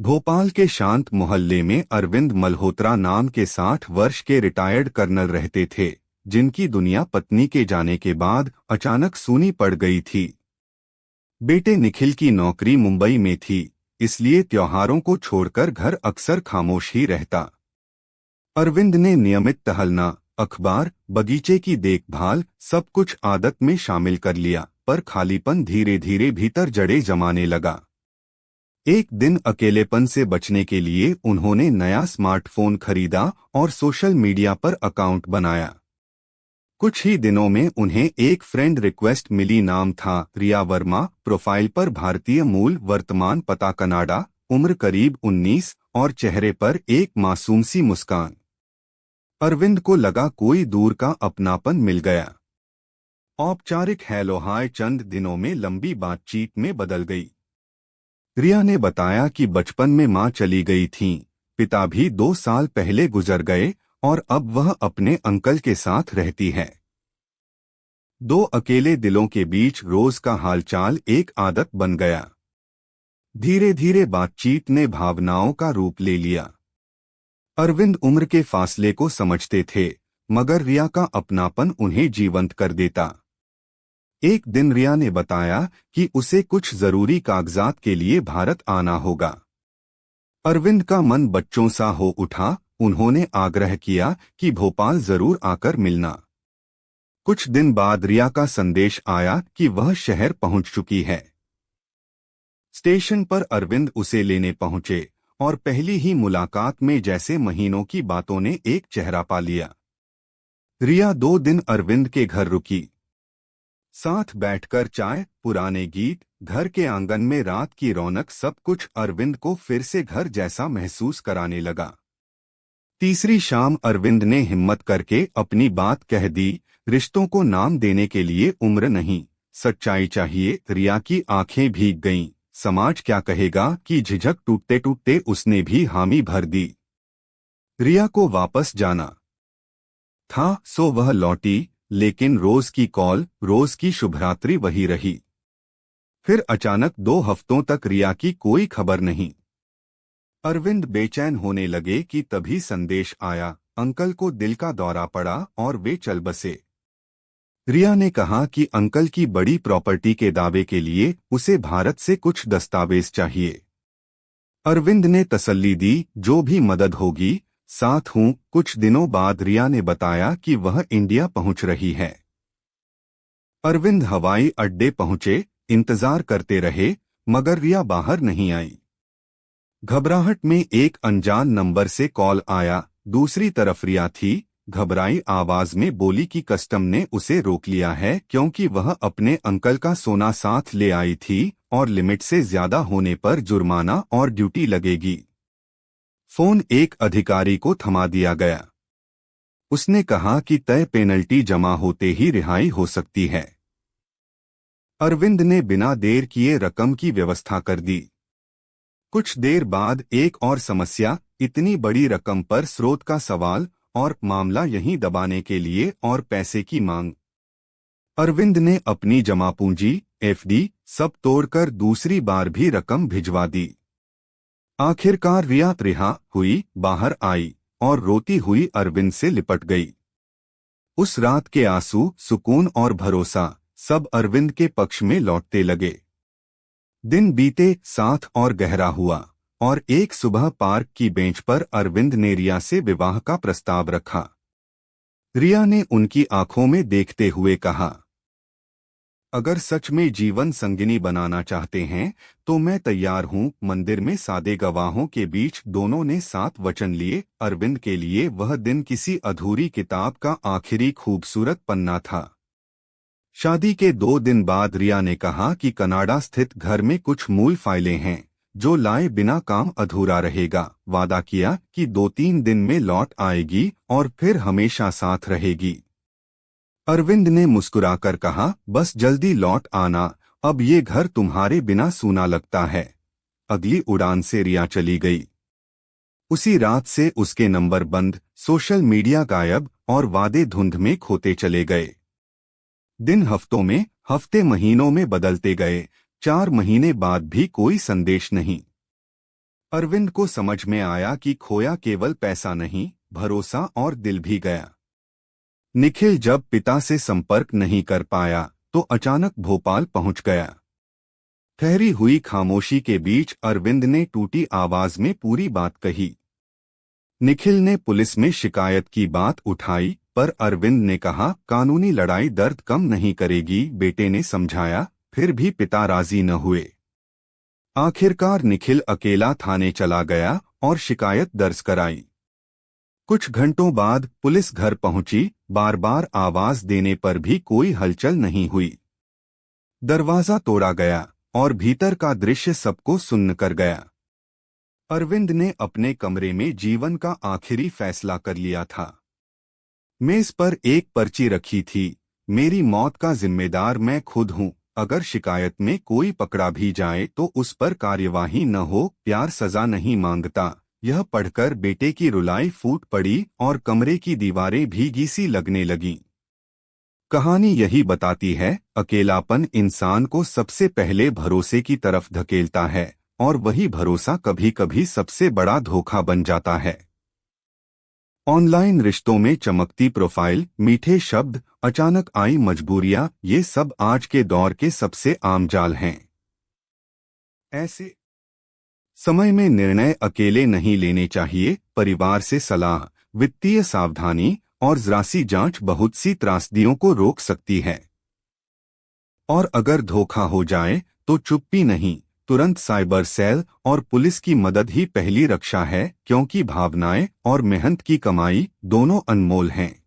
भोपाल के शांत मोहल्ले में अरविंद मल्होत्रा नाम के 60 वर्ष के रिटायर्ड कर्नल रहते थे, जिनकी दुनिया पत्नी के जाने के बाद अचानक सूनी पड़ गई थी। बेटे निखिल की नौकरी मुंबई में थी, इसलिए त्योहारों को छोड़कर घर अक्सर खामोश ही रहता। अरविंद ने नियमित टहलना, अखबार, बगीचे की देखभाल सब कुछ आदत में शामिल कर लिया, पर खालीपन धीरे धीरे भीतर जड़ें जमाने लगा। एक दिन अकेलेपन से बचने के लिए उन्होंने नया स्मार्टफोन खरीदा और सोशल मीडिया पर अकाउंट बनाया। कुछ ही दिनों में उन्हें एक फ्रेंड रिक्वेस्ट मिली। नाम था रिया वर्मा। प्रोफाइल पर भारतीय मूल, वर्तमान पता कनाडा, उम्र करीब 19 और चेहरे पर एक मासूम सी मुस्कान। अरविंद को लगा कोई दूर का अपनापन मिल गया। औपचारिक हेलो हाय चंद दिनों में लंबी बातचीत में बदल गई। रिया ने बताया कि बचपन में मां चली गई थीं, पिता भी 2 साल पहले गुजर गए और अब वह अपने अंकल के साथ रहती है। 2 अकेले दिलों के बीच रोज का हालचाल एक आदत बन गया। धीरे धीरे बातचीत ने भावनाओं का रूप ले लिया। अरविंद उम्र के फासले को समझते थे, मगर रिया का अपनापन उन्हें जीवंत कर देता। एक दिन रिया ने बताया कि उसे कुछ जरूरी कागजात के लिए भारत आना होगा। अरविंद का मन बच्चों सा हो उठा। उन्होंने आग्रह किया कि भोपाल जरूर आकर मिलना। कुछ दिन बाद रिया का संदेश आया कि वह शहर पहुंच चुकी है। स्टेशन पर अरविंद उसे लेने पहुंचे और पहली ही मुलाकात में जैसे महीनों की बातों ने एक चेहरा पा लिया। रिया 2 दिन अरविंद के घर रुकी। साथ बैठकर चाय, पुराने गीत, घर के आंगन में रात की रौनक सब कुछ अरविंद को फिर से घर जैसा महसूस कराने लगा। तीसरी शाम अरविंद ने हिम्मत करके अपनी बात कह दी। रिश्तों को नाम देने के लिए उम्र नहीं, सच्चाई चाहिए। रिया की आंखें भीग गईं। समाज क्या कहेगा कि झिझक टूटते टूटते उसने भी हामी भर दी। रिया को वापस जाना था, सो वह लौटी, लेकिन रोज की कॉल, रोज की शुभरात्रि वही रही। फिर अचानक 2 हफ्तों तक रिया की कोई खबर नहीं। अरविंद बेचैन होने लगे कि तभी संदेश आया, अंकल को दिल का दौरा पड़ा और वे चल बसे। रिया ने कहा कि अंकल की बड़ी प्रॉपर्टी के दावे के लिए उसे भारत से कुछ दस्तावेज चाहिए। अरविंद ने तसल्ली दी, जो भी मदद होगी साथ हूं। कुछ दिनों बाद रिया ने बताया कि वह इंडिया पहुंच रही है। अरविंद हवाई अड्डे पहुंचे, इंतजार करते रहे, मगर रिया बाहर नहीं आई। घबराहट में एक अनजान नंबर से कॉल आया। दूसरी तरफ रिया थी। घबराई आवाज में बोली कि कस्टम ने उसे रोक लिया है क्योंकि वह अपने अंकल का सोना साथ ले आई थी और लिमिट से ज्यादा होने पर जुर्माना और ड्यूटी लगेगी। फोन एक अधिकारी को थमा दिया गया। उसने कहा कि तय पेनल्टी जमा होते ही रिहाई हो सकती है। अरविंद ने बिना देर किए रकम की व्यवस्था कर दी। कुछ देर बाद एक और समस्या, इतनी बड़ी रकम पर स्रोत का सवाल और मामला यहीं दबाने के लिए और पैसे की मांग। अरविंद ने अपनी जमा पूंजी, एफडी सब तोड़कर दूसरी बार भी रकम भिजवा दी। आखिरकार रिया रिहा हुई, बाहर आई और रोती हुई अरविंद से लिपट गई। उस रात के आंसू, सुकून और भरोसा सब अरविंद के पक्ष में लौटते लगे। दिन बीते, साथ और गहरा हुआ और एक सुबह पार्क की बेंच पर अरविंद ने रिया से विवाह का प्रस्ताव रखा। रिया ने उनकी आंखों में देखते हुए कहा, अगर सच में जीवन संगिनी बनाना चाहते हैं तो मैं तैयार हूं। मंदिर में सादे गवाहों के बीच दोनों ने 7 वचन लिए। अरविंद के लिए वह दिन किसी अधूरी किताब का आखिरी खूबसूरत पन्ना था। शादी के 2 दिन बाद रिया ने कहा कि कनाडा स्थित घर में कुछ मूल फाइलें हैं, जो लाए बिना काम अधूरा रहेगा। वादा किया कि 2-3 दिन में लौट आएगी और फिर हमेशा साथ रहेगी। अरविंद ने मुस्कुराकर कहा, बस जल्दी लौट आना, अब ये घर तुम्हारे बिना सूना लगता है। अगली उड़ान से रिया चली गई। उसी रात से उसके नंबर बंद, सोशल मीडिया गायब और वादे धुंध में खोते चले गए। दिन हफ्तों में, हफ्ते महीनों में बदलते गए। 4 महीने बाद भी कोई संदेश नहीं। अरविंद को समझ में आया कि खोया केवल पैसा नहीं, भरोसा और दिल भी गया। निखिल जब पिता से संपर्क नहीं कर पाया तो अचानक भोपाल पहुंच गया। ठहरी हुई खामोशी के बीच अरविंद ने टूटी आवाज में पूरी बात कही। निखिल ने पुलिस में शिकायत की बात उठाई, पर अरविंद ने कहा कानूनी लड़ाई दर्द कम नहीं करेगी। बेटे ने समझाया, फिर भी पिता राजी न हुए। आखिरकार निखिल अकेला थाने चला गया और शिकायत दर्ज कराई। कुछ घंटों बाद पुलिस घर पहुंची। बार बार आवाज देने पर भी कोई हलचल नहीं हुई। दरवाजा तोड़ा गया और भीतर का दृश्य सबको सुन्न कर गया। अरविंद ने अपने कमरे में जीवन का आखिरी फैसला कर लिया था। मेज पर एक पर्ची रखी थी, मेरी मौत का जिम्मेदार मैं खुद हूं। अगर शिकायत में कोई पकड़ा भी जाए तो उस पर कार्यवाही न हो। प्यार सजा नहीं मांगता। यह पढ़कर बेटे की रुलाई फूट पड़ी और कमरे की दीवारें भीगी सी लगने लगीं। कहानी यही बताती है, अकेलापन इंसान को सबसे पहले भरोसे की तरफ धकेलता है और वही भरोसा कभी कभी सबसे बड़ा धोखा बन जाता है। ऑनलाइन रिश्तों में चमकती प्रोफाइल, मीठे शब्द, अचानक आई मजबूरियां, ये सब आज के दौर के सबसे आम जाल हैं। ऐसे समय में निर्णय अकेले नहीं लेने चाहिए। परिवार से सलाह, वित्तीय सावधानी और ज़रा-सी जांच बहुत सी त्रासदियों को रोक सकती है। और अगर धोखा हो जाए तो चुप्पी नहीं, तुरंत साइबर सेल और पुलिस की मदद ही पहली रक्षा है, क्योंकि भावनाएं और मेहनत की कमाई दोनों अनमोल हैं।